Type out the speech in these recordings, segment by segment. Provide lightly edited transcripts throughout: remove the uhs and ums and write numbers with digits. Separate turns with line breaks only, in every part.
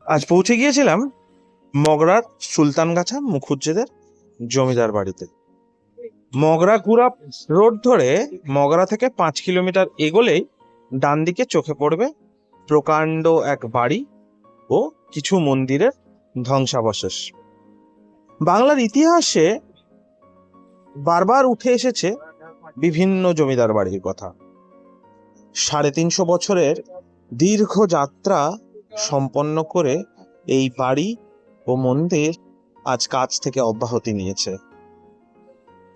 আজ পৌঁছে গিয়েছিলাম মগরার সুলতানগাছা মুখুজ্জেদের জমিদার বাড়িতে। মগরাগুড়া রোড ধরে মগরা থেকে 5 কিলোমিটার এগোলেই ডান দিকে চোখে পড়বে প্রকাণ্ড এক বাড়ি ও কিছু মন্দিরের ধ্বংসাবশেষ। বাংলার ইতিহাসে বারবার উঠে এসেছে বিভিন্ন জমিদার বাড়ির কথা। 350 বছরের দীর্ঘ যাত্রা সম্পন্ন করে এই বাড়ি ও মন্দির আজ কাছ থেকে অব্যাহতি নিয়েছে।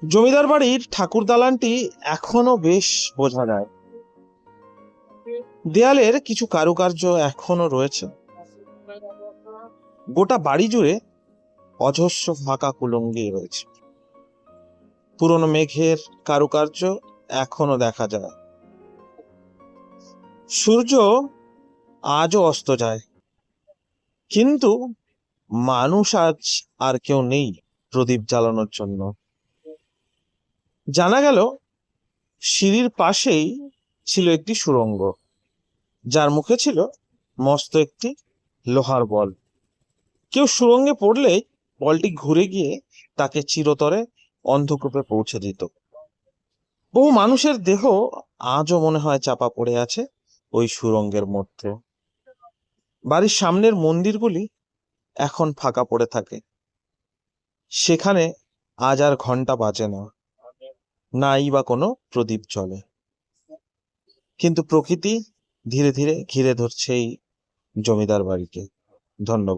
জমিদার বাড়ির ঠাকুর দালানটি এখনো বেশ বোঝা যায়। দেয়ালের কিছু কারুকার্য এখনো রয়েছে। গোটা বাড়ি জুড়ে অজস্র ফাঁকা কুলঙ্গি রয়েছে। পুরনো মেঘের কারুকার্য এখনো দেখা যায়। সূর্য আজও অস্ত যায়, কিন্তু মানুষ আজ আর কেউ নেই প্রদীপ জ্বালানোর জন্য। জানা গেল সিঁড়ির পাশেই ছিল একটি সুড়ঙ্গ, যার মুখে ছিল মস্ত একটি লোহার বল। কেউ সুড়ঙ্গে পড়লেই বলটি ঘুরে গিয়ে তাকে চিরতরে অন্ধকূপে পৌঁছে দিত। বহু মানুষের দেহ আজও মনে হয় চাপা পড়ে আছে ওই সুড়ঙ্গের মধ্যে। বাড়ির সামনের মন্দিরগুলি এখন ফাঁকা পড়ে থাকে। সেখানে আজ আর ঘন্টা বাজে না, নাই বা কোনো প্রদীপ জ্বলে। কিন্তু প্রকৃতি ধীরে ধীরে ঘিরে ধরছে এই জমিদার বাড়িকে। ধন্যবাদ।